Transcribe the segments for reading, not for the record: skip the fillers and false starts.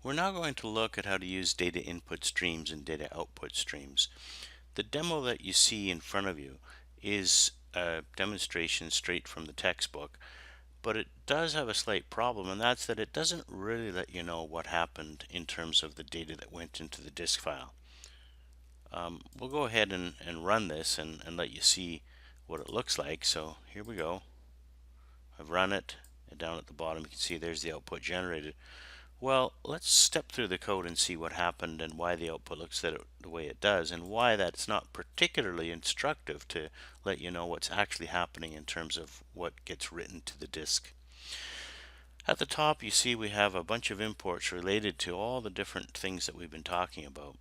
We're now going to look at how to use data input streams and data output streams. The demo that you see in front of you is a demonstration straight from the textbook, but it does have a slight problem, and that's that it doesn't really let you know what happened in terms of the data that went into the disk file. We'll go ahead and run this and let you see what it looks like. So here we go. I've run it, and down at the bottom you can see there's the output generated. Well, let's step through the code and see what happened and why the output looks the way it does, and why that's not particularly instructive to let you know what's actually happening in terms of what gets written to the disk. At the top you see we have a bunch of imports related to all the different things that we've been talking about.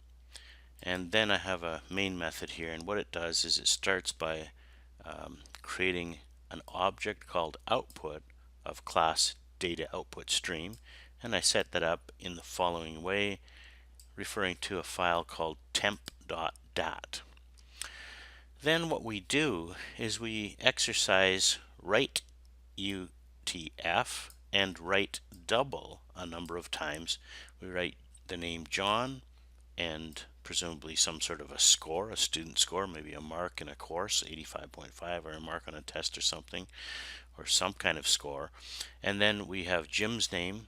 And then I have a main method here, and what it does is it starts by creating an object called output of class data output stream, and I set that up in the following way, referring to a file called temp.dat. Then what we do is we exercise write UTF and write double a number of times. We write the name John and presumably some sort of a score, a student score, maybe a mark in a course, 85.5, or a mark on a test or something, or some kind of score. And then we have Jim's name,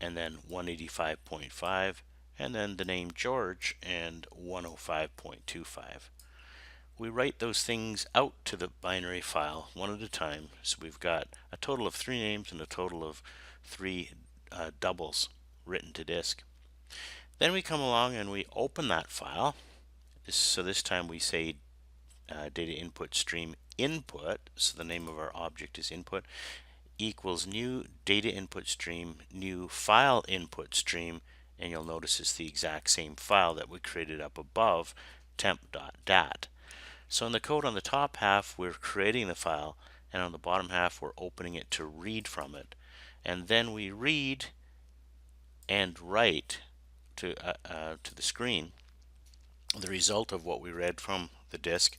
and then 185.5, and then the name George and 105.25. We write those things out to the binary file one at a time. So we've got a total of 3 names and a total of 3 doubles written to disk. Then we come along and we open that file. So this time we say data input stream input, so the name of our object is input, equals new data input stream, new file input stream, and you'll notice it's the exact same file that we created up above, temp.dat. So in the code on the top half we're creating the file, and on the bottom half we're opening it to read from it. And then we read and write to the screen the result of what we read from the disk.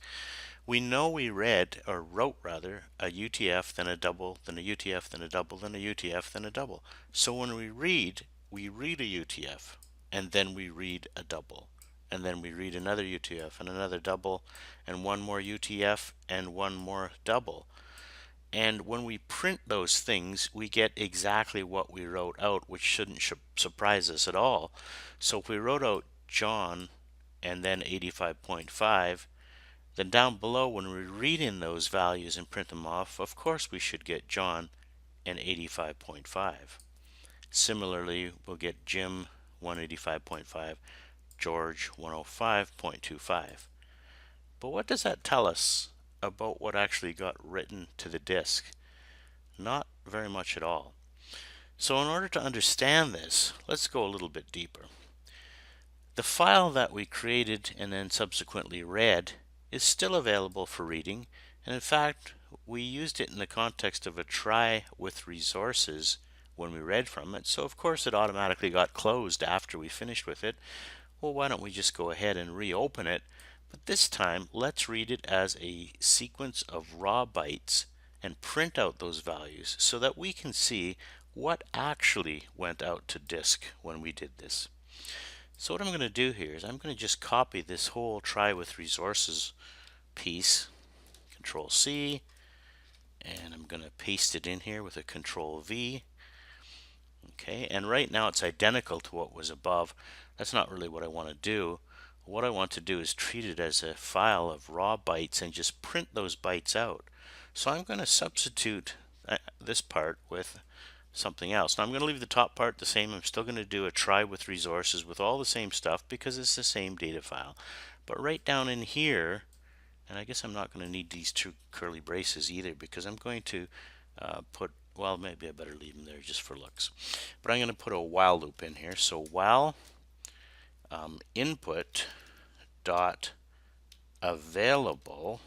We know we read, or wrote rather, a UTF, then a double, then a UTF, then a double, then a UTF, then a double. So when we read a UTF, and then we read a double, and then we read another UTF and another double, and one more UTF and one more double. And when we print those things, we get exactly what we wrote out, which shouldn't surprise us at all. So if we wrote out John and then 85.5, then down below when we read in those values and print them off, of course we should get John and 85.5. Similarly, we'll get Jim 185.5, George 105.25. But what does that tell us about what actually got written to the disk? Not very much at all. So in order to understand this, let's go a little bit deeper. The file that we created and then subsequently read is still available for reading, and in fact we used it in the context of a try with resources when we read from it, so of course it automatically got closed after we finished with it. Well, why don't we just go ahead and reopen it, but this time let's read it as a sequence of raw bytes and print out those values so that we can see what actually went out to disk when we did this. So what I'm going to do here is I'm going to just copy this whole try with resources piece, Control C, and I'm going to paste it in here with a Control V. Okay, and right now it's identical to what was above. That's not really what I want to do. What I want to do is treat it as a file of raw bytes and just print those bytes out. So I'm going to substitute this part with something else. Now I'm going to leave the top part the same. I'm still going to do a try with resources with all the same stuff because it's the same data file. But right down in here, and I guess I'm not going to need these 2 curly braces either because I'm going to put, well, maybe I better leave them there just for looks. But I'm going to put a while loop in here. So while input dot available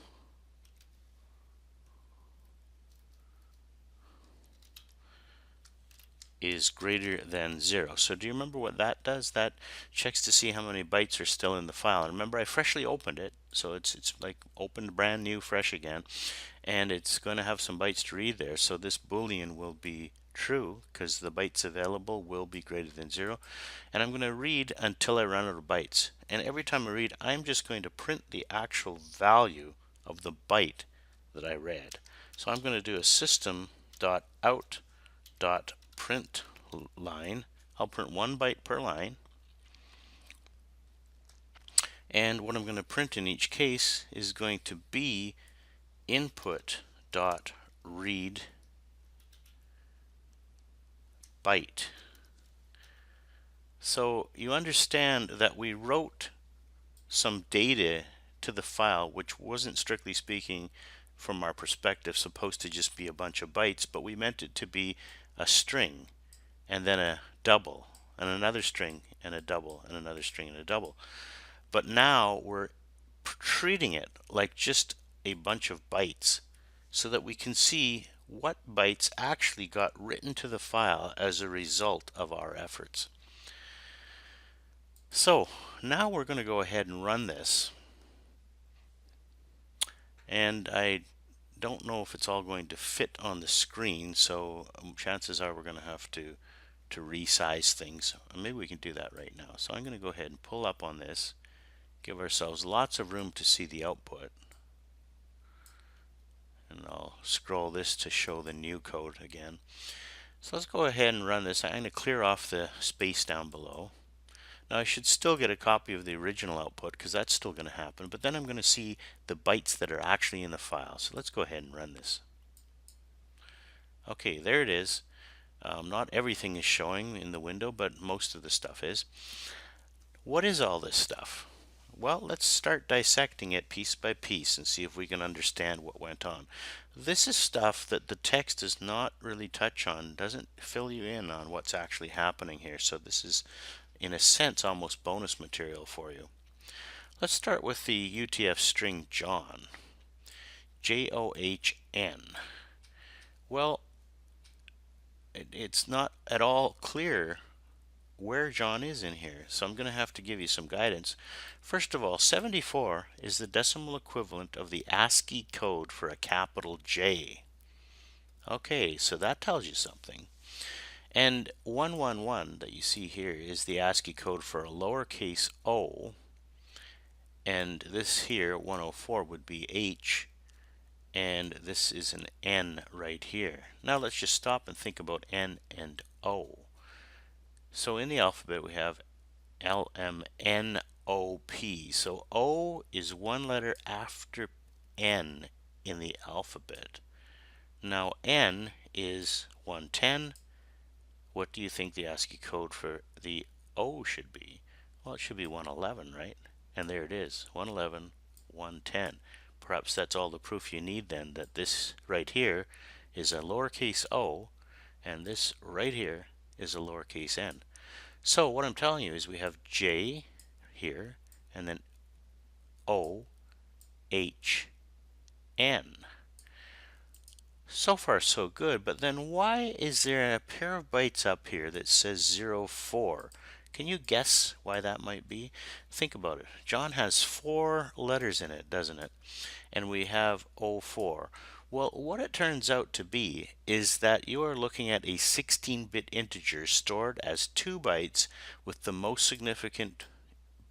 is greater than 0. So do you remember what that does? That checks to see how many bytes are still in the file. And remember, I freshly opened it, so it's like opened brand new, fresh again, and it's going to have some bytes to read there. So this boolean will be true, because the bytes available will be greater than 0. And I'm going to read until I run out of bytes. And every time I read, I'm just going to print the actual value of the byte that I read. So I'm going to do a system.out.print line. I'll print 1 byte per line. And what I'm going to print in each case is going to be input.read byte. So you understand that we wrote some data to the file which wasn't, strictly speaking, from our perspective, supposed to just be a bunch of bytes, but we meant it to be a string and then a double and another string and a double and another string and a double. But now we're treating it like just a bunch of bytes so that we can see what bytes actually got written to the file as a result of our efforts. So now we're going to go ahead and run this. And I don't know if it's all going to fit on the screen, so chances are we're going to have to resize things. Maybe we can do that right now. So I'm going to go ahead and pull up on this, give ourselves lots of room to see the output. And I'll scroll this to show the new code again. So let's go ahead and run this. I'm going to clear off the space down below. Now I should still get a copy of the original output because that's still going to happen, but then I'm going to see the bytes that are actually in the file. So let's go ahead and run this. Okay, there it is. Not everything is showing in the window, but most of the stuff is. What is all this stuff? Well, let's start dissecting it piece by piece and see if we can understand what went on. This is stuff that the text does not really touch on, doesn't fill you in on what's actually happening here. So this is, in a sense, almost bonus material for you. Let's start with the UTF string John. John. Well, it's not at all clear where John is in here, so I'm going to have to give you some guidance. First of all, 74 is the decimal equivalent of the ASCII code for a capital J. Okay, so that tells you something. And 111 that you see here is the ASCII code for a lowercase o, and this here, 104, would be H, and this is an N right here. Now let's just stop and think about N and O. So in the alphabet we have LMNOP. So O is one letter after N in the alphabet. Now N is 110. What do you think the ASCII code for the O should be? Well, it should be 111, right? And there it is, 111, 110. Perhaps that's all the proof you need then, that this right here is a lowercase o, and this right here is a lowercase n. So what I'm telling you is we have J here, and then O, H, N. So far so good, but then why is there a pair of bytes up here that says 04? Can you guess why that might be? Think about it. John has 4 letters in it, doesn't it? And we have 04. Well, what it turns out to be is that you are looking at a 16-bit integer stored as 2 bytes with the most significant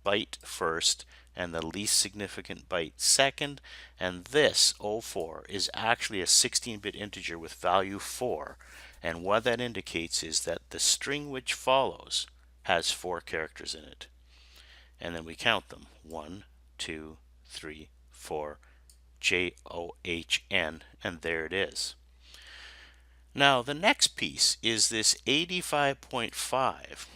byte first and the least significant byte second, and this 04 is actually a 16-bit integer with value 4, and what that indicates is that the string which follows has 4 characters in it. And then we count them: 1, 2, 3, 4, JOHN, and there it is. Now the next piece is this 85.5.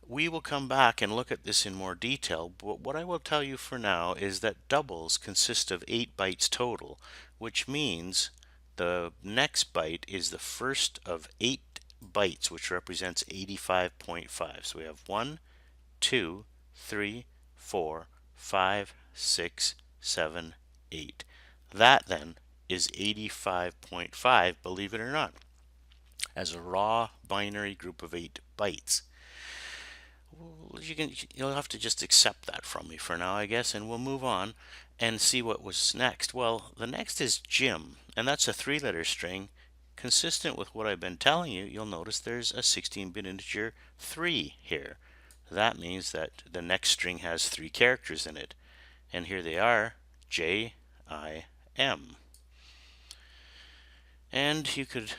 We will come back and look at this in more detail, but what I will tell you for now is that doubles consist of 8 bytes total, which means the next byte is the first of 8 bytes, which represents 85.5. So we have 1, 2, 3, 4, 5, 6, 7, 8. That then is 85.5, believe it or not, as a raw binary group of 8 bytes. You'll have to just accept that from me for now, I guess, and we'll move on and see what was next. Well, the next is Jim, and that's a 3-letter string. consistent with what I've been telling you, you'll notice there's a 16-bit integer 3 here. That means that the next string has 3 characters in it. And here they are, J, I, M. And you could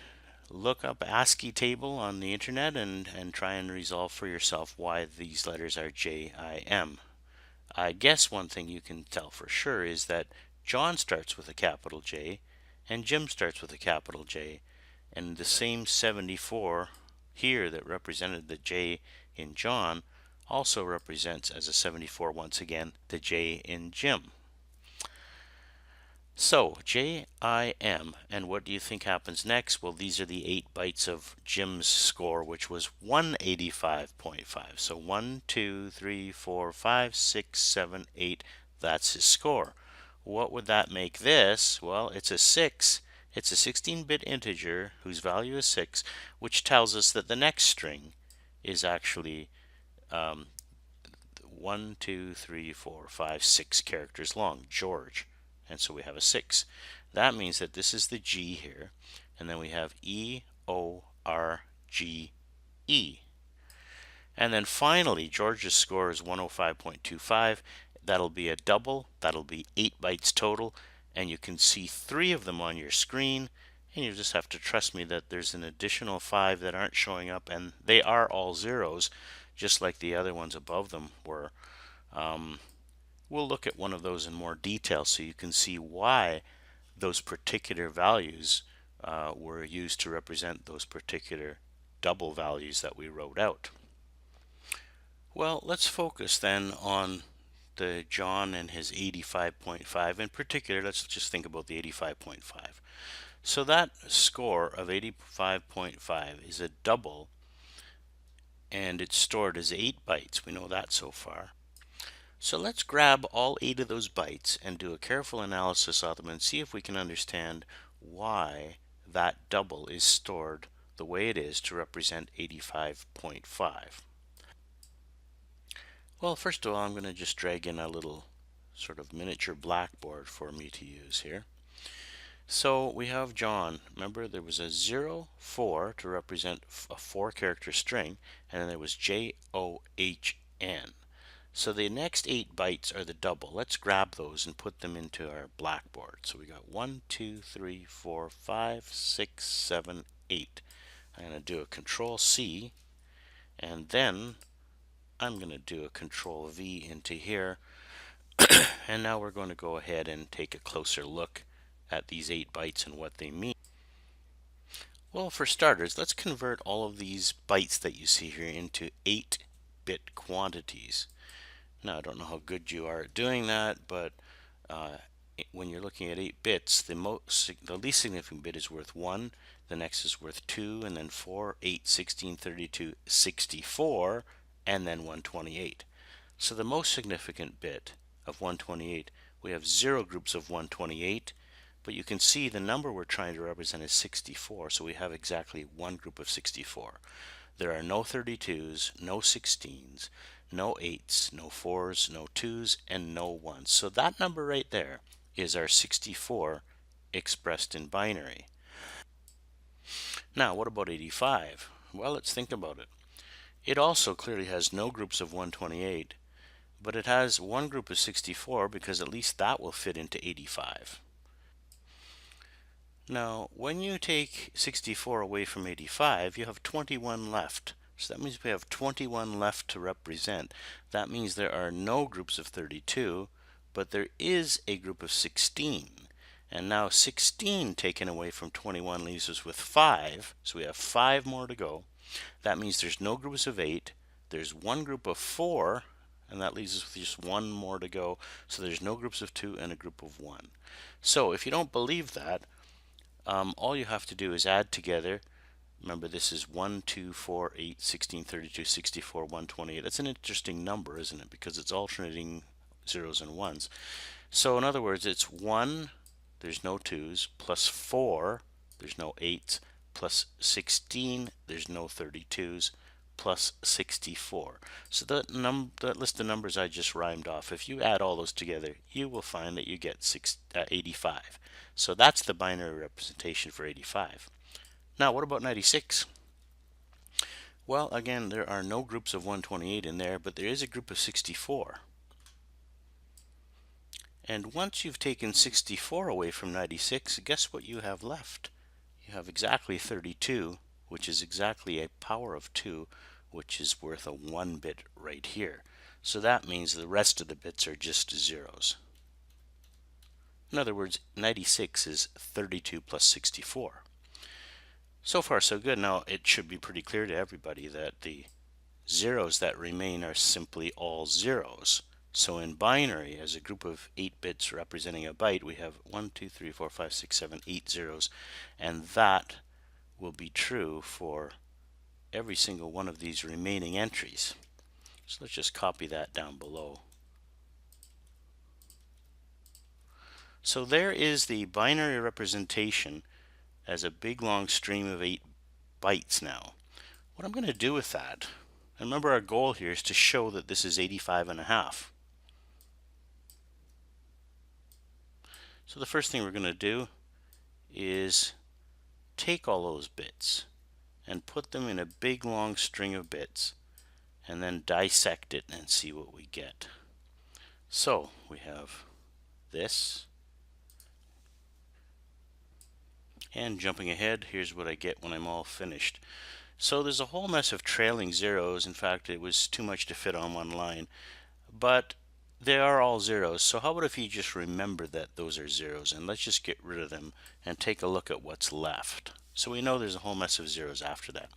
look up ASCII table on the internet and try and resolve for yourself why these letters are J, I, M. I guess one thing you can tell for sure is that John starts with a capital J and Jim starts with a capital J, and the same 74 here that represented the J in John also represents as a 74 once again the J in Jim. So JIM, and what do you think happens next? Well, these are the 8 bytes of Jim's score, which was 185.5. So 1, 2, 3, 4, 5, 6, 7, 8. That's his score. What would that make this? Well, it's a 6. It's a 16-bit integer whose value is 6, which tells us that the next string is actually 1, 2, 3, 4, 5, 6 characters long, George. And so we have a 6. That means that this is the G here, and then we have E, O, R, G, E. And then finally, George's score is 105.25. That'll be a double. That'll be 8 bytes total, and you can see 3 of them on your screen. And you just have to trust me that there's an additional 5 that aren't showing up, and they are all zeros, just like the other ones above them were. We'll look at one of those in more detail so you can see why those particular values were used to represent those particular double values that we wrote out. Well, let's focus then on the John and his 85.5. In particular, let's just think about the 85.5. So that score of 85.5 is a double, and it's stored as 8 bytes. We know that so far. So let's grab all 8 of those bytes and do a careful analysis of them and see if we can understand why that double is stored the way it is to represent 85.5. Well, first of all, I'm going to just drag in a little sort of miniature blackboard for me to use here. So we have John. Remember, there was a 0, 4 to represent a 4-character string, and then there was JOHN. So the next 8 bytes are the double. Let's grab those and put them into our blackboard. So we got 1, 2, 3, 4, 5, 6, 7, 8. I'm going to do a Control C, and then I'm going to do a Control V into here. And now we're going to go ahead and take a closer look at these 8 bytes and what they mean. Well, for starters, let's convert all of these bytes that you see here into 8-bit quantities. Now, I don't know how good you are at doing that, but when you're looking at 8 bits, the least significant bit is worth 1, the next is worth 2, and then 4, 8, 16, 32, 64, and then 128. So the most significant bit of 128, we have 0 groups of 128, but you can see the number we're trying to represent is 64, so we have exactly 1 group of 64. There are no 32s, no 16s, no 8s, no 4s, no 2s, and no 1s. So that number right there is our 64 expressed in binary. Now, what about 85? Well, let's think about it. It also clearly has no groups of 128, but it has 1 group of 64 because at least that will fit into 85. Now, when you take 64 away from 85, you have 21 left. So that means we have 21 left to represent. That means there are no groups of 32, but there is a group of 16. And now 16 taken away from 21 leaves us with 5. So we have 5 more to go. That means there's no groups of 8. There's 1 group of 4, and that leaves us with just 1 more to go. So there's no groups of 2 and a group of 1. So if you don't believe that, all you have to do is add together. Remember, this is 1, 2, 4, 8, 16, 32, 64, 128. That's an interesting number, isn't it? Because it's alternating zeros and ones. So in other words, it's 1, there's no 2s, plus 4, there's no 8s, plus 16, there's no 32s, plus 64. So that list of numbers I just rhymed off, if you add all those together, you will find that you get 85. So that's the binary representation for 85. Now, what about 96? Well, again, there are no groups of 128 in there, but there is a group of 64. And once you've taken 64 away from 96, guess what you have left? You have exactly 32, which is exactly a power of 2, which is worth a 1 bit right here. So that means the rest of the bits are just zeros. In other words, 96 is 32 plus 64. So far, so good. Now, it should be pretty clear to everybody that the zeros that remain are simply all zeros. So in binary, as a group of 8 bits representing a byte, we have 1, 2, 3, 4, 5, 6, 7, 8 zeros, and that will be true for every single one of these remaining entries. So let's just copy that down below. So there is the binary representation as a big long stream of 8 bytes now. What I'm going to do with that, and remember our goal here is to show that this is 85.5. So the first thing we're going to do is take all those bits and put them in a big long string of bits and then dissect it and see what we get. So we have this, and jumping ahead, here's what I get when I'm all finished. So there's a whole mess of trailing zeros. In fact, it was too much to fit on one line, but they are all zeros. So how about if you just remember that those are zeros, and let's just get rid of them and take a look at what's left. So we know there's a whole mess of zeros after that.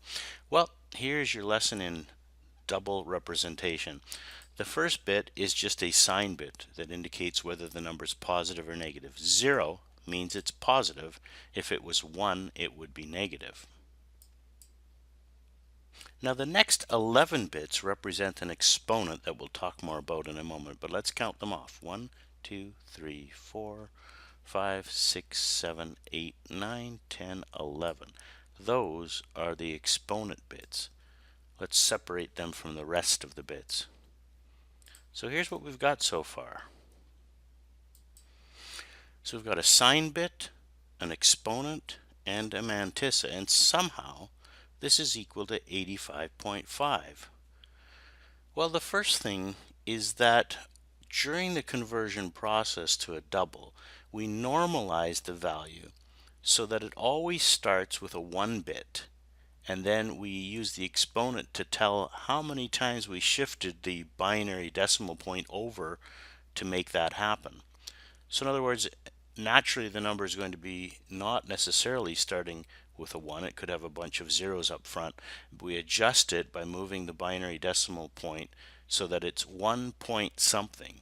Well, here's your lesson in double representation. The first bit is just a sign bit that indicates whether the number is positive or negative. 0 means it's positive. If it was 1, it would be negative. Now the next 11 bits represent an exponent that we'll talk more about in a moment, but let's count them off. 1, 2, 3, 4, 5, 6, 7, 8, 9, 10, 11. Those are the exponent bits. Let's separate them from the rest of the bits. So here's what we've got so far. So we've got a sign bit, an exponent, and a mantissa, and somehow this is equal to 85.5. Well, the first thing is that during the conversion process to a double, we normalize the value so that it always starts with a 1 bit, and then we use the exponent to tell how many times we shifted the binary decimal point over to make that happen. So in other words, naturally the number is going to be not necessarily starting with a 1. It could have a bunch of zeros up front. We adjust it by moving the binary decimal point so that it's 1 point something.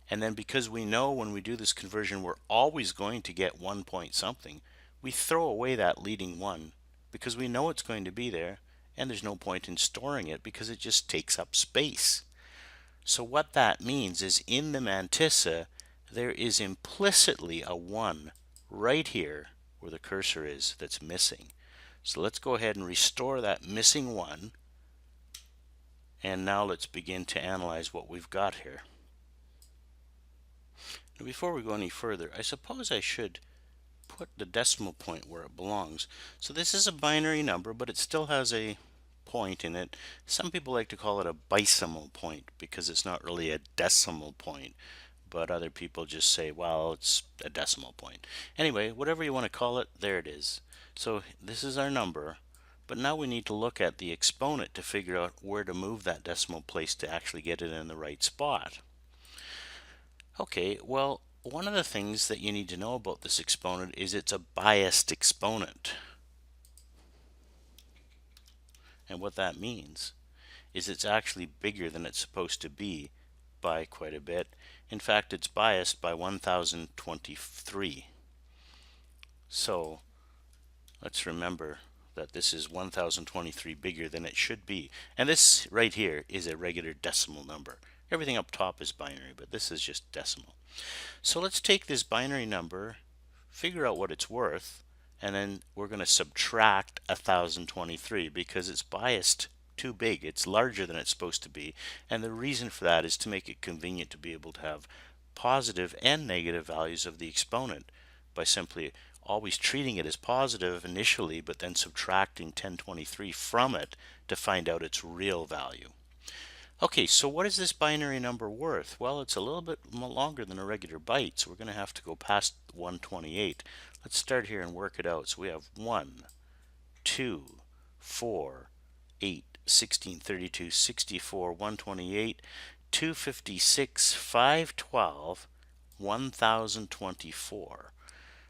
And then because we know when we do this conversion we're always going to get 1 point something, we throw away that leading 1 because we know it's going to be there, and there's no point in storing it because it just takes up space. So what that means is in the mantissa there is implicitly a 1 right here where the cursor is that's missing. So let's go ahead and restore that missing 1, and now let's begin to analyze what we've got here. Now before we go any further, I suppose I should put the decimal point where it belongs. So this is a binary number, but it still has a point in it. Some people like to call it a decimal point because it's not really a decimal point, but other people just say, well, it's a decimal point. Anyway, whatever you want to call it, there it is. So this is our number, but now we need to look at the exponent to figure out where to move that decimal place to actually get it in the right spot. Okay, well, one of the things that you need to know about this exponent is it's a biased exponent. And what that means is it's actually bigger than it's supposed to be by quite a bit. In fact, it's biased by 1023. So let's remember that this is 1023 bigger than it should be. And this right here is a regular decimal number. Everything up top is binary, but this is just decimal. So let's take this binary number, figure out what it's worth, and then we're going to subtract 1023 because it's biased too big. It's larger than it's supposed to be, and the reason for that is to make it convenient to be able to have positive and negative values of the exponent by simply always treating it as positive initially, but then subtracting 1023 from it to find out its real value. Okay, so what is this binary number worth? Well, it's a little bit longer than a regular byte, so we're going to have to go past 128. Let's start here and work it out. So we have 1, 2, 4, 8, 16, 32, 64, 128, 256, 512, 1024.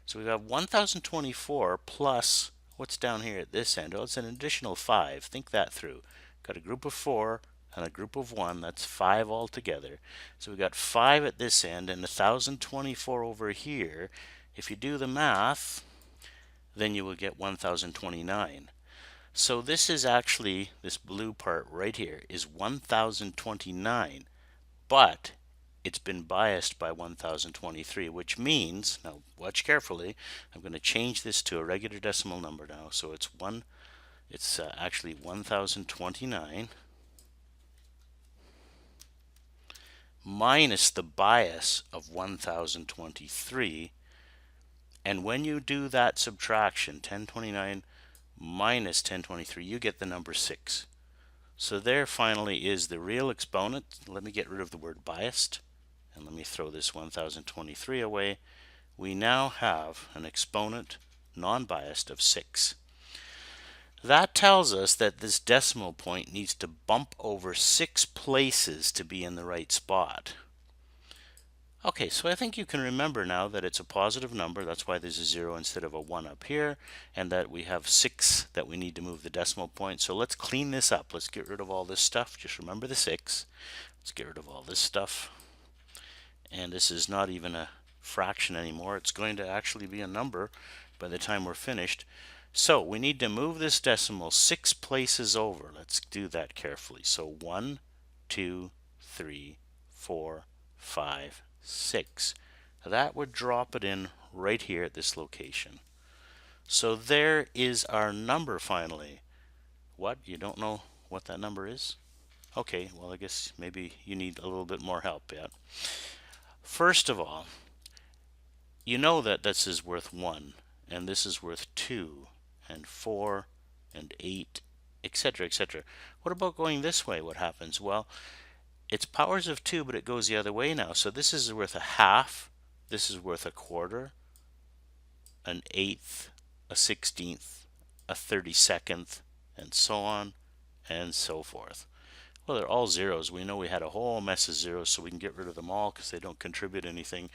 So we've got 1024 plus what's down here at this end. Oh, it's an additional 5. Think that through. Got a group of 4 and a group of 1. That's 5 altogether. So we've got 5 at this end and 1024 over here. If you do the math, then you will get 1029. So this is actually, this blue part right here is 1029, but it's been biased by 1023, which means, now watch carefully, I'm going to change this to a regular decimal number now. So it's actually 1029 minus the bias of 1023. And when you do that subtraction, 1029 minus 1023, you get the number 6. So there finally is the real exponent. Let me get rid of the word biased, and let me throw this 1023 away. We now have an exponent non-biased of 6. That tells us that this decimal point needs to bump over 6 places to be in the right spot. Okay, so I think you can remember now that it's a positive number. That's why there's a 0 instead of a 1 up here, and that we have 6 that we need to move the decimal point. So let's clean this up. Let's get rid of all this stuff. Just remember the 6. Let's get rid of all this stuff. And this is not even a fraction anymore. It's going to actually be a number by the time we're finished. So we need to move this decimal 6 places over. Let's do that carefully. So 1, 2, 3, 4, 5, 6. That would drop it in right here at this location. So there is our number finally. What? You don't know what that number is? Okay, well, I guess maybe you need a little bit more help yet. First of all, you know that this is worth 1, and this is worth 2, and 4, and 8, etc., etc. What about going this way? What happens? Well, it's powers of 2, but it goes the other way now. So this is worth a half, this is worth a quarter, an eighth, a 16th, a 32nd, and so on and so forth. Well, they're all zeros. We know we had a whole mess of zeros, so we can get rid of them all because they don't contribute anything.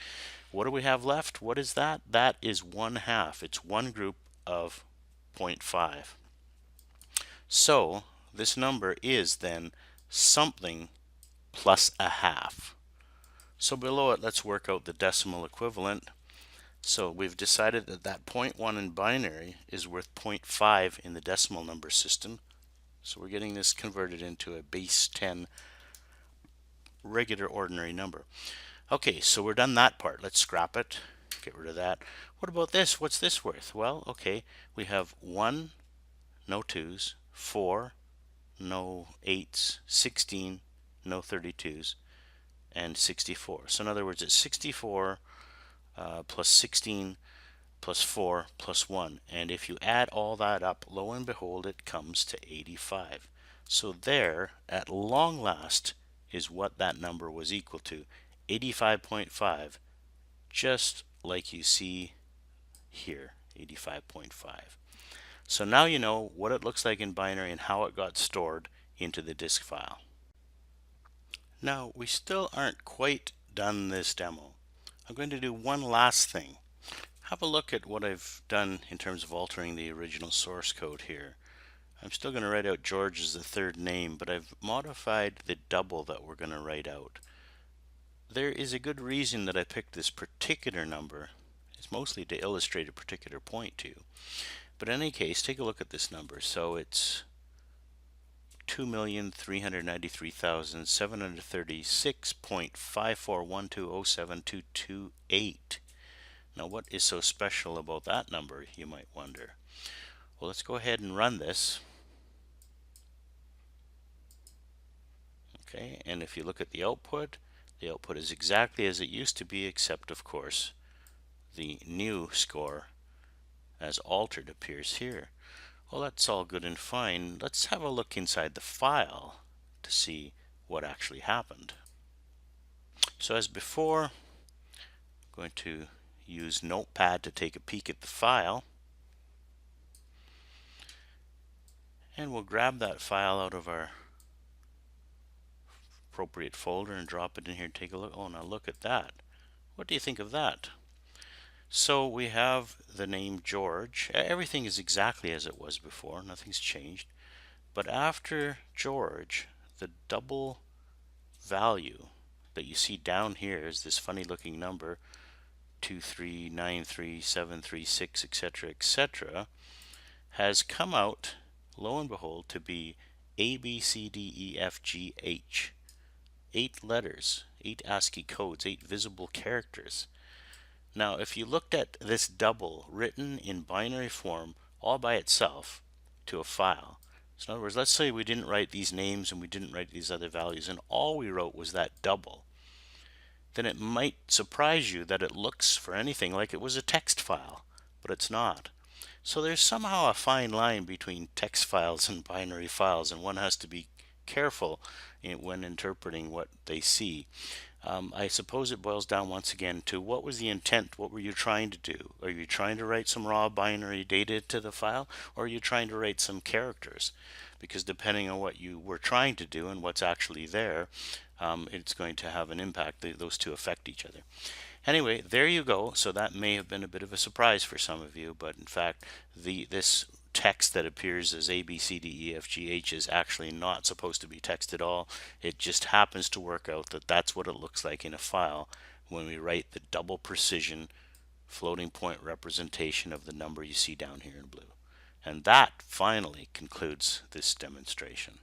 What do we have left? What is that? That is 1/2. It's one group of 0.5. So this number is then something plus a half. So below it, let's work out the decimal equivalent. So we've decided that that 0.1 in binary is worth 0.5 in the decimal number system. So we're getting this converted into a base 10 regular ordinary number. Okay, so we're done that part. Let's scrap it, get rid of that. What about this? What's this worth? Well, okay, we have 1, no 2s, 4, no 8s, 16, no 32s, and 64. So in other words, it's 64 plus 16 plus 4 plus 1. And if you add all that up, lo and behold, it comes to 85. So there, at long last, is what that number was equal to, 85.5, just like you see here, 85.5. So now you know what it looks like in binary and how it got stored into the disk file. Now, we still aren't quite done this demo. I'm going to do one last thing. Have a look at what I've done in terms of altering the original source code here. I'm still going to write out George as the third name, but I've modified the double that we're going to write out. There is a good reason that I picked this particular number. It's mostly to illustrate a particular point to you. But in any case, take a look at this number. So it's 2,393,736.5412072228. Now, what is so special about that number, you might wonder? Well, let's go ahead and run this. Okay, and if you look at the output is exactly as it used to be, except, of course, the new score as altered appears here. Well, that's all good and fine. Let's have a look inside the file to see what actually happened. So as before, I'm going to use Notepad to take a peek at the file. And we'll grab that file out of our appropriate folder and drop it in here and take a look. Oh, now look at that. What do you think of that? So we have the name George. Everything is exactly as it was before. Nothing's changed. But after George, the double value that you see down here is this funny looking number 2393736, etc., etc., has come out, lo and behold, to be A, B, C, D, E, F, G, H. 8 letters, 8 ASCII codes, 8 visible characters. Now, if you looked at this double written in binary form all by itself to a file, so in other words, let's say we didn't write these names and we didn't write these other values and all we wrote was that double, then it might surprise you that it looks for anything like it was a text file, but it's not. So there's somehow a fine line between text files and binary files, and one has to be careful when interpreting what they see. I suppose it boils down once again to what was the intent? What were you trying to do? Are you trying to write some raw binary data to the file, or are you trying to write some characters? Because depending on what you were trying to do and what's actually there, it's going to have an impact. Those two affect each other. Anyway, there you go. So that may have been a bit of a surprise for some of you, but in fact, this text that appears as A, B, C, D, E, F, G, H is actually not supposed to be text at all. It just happens to work out that that's what it looks like in a file when we write the double precision floating point representation of the number you see down here in blue. And that finally concludes this demonstration.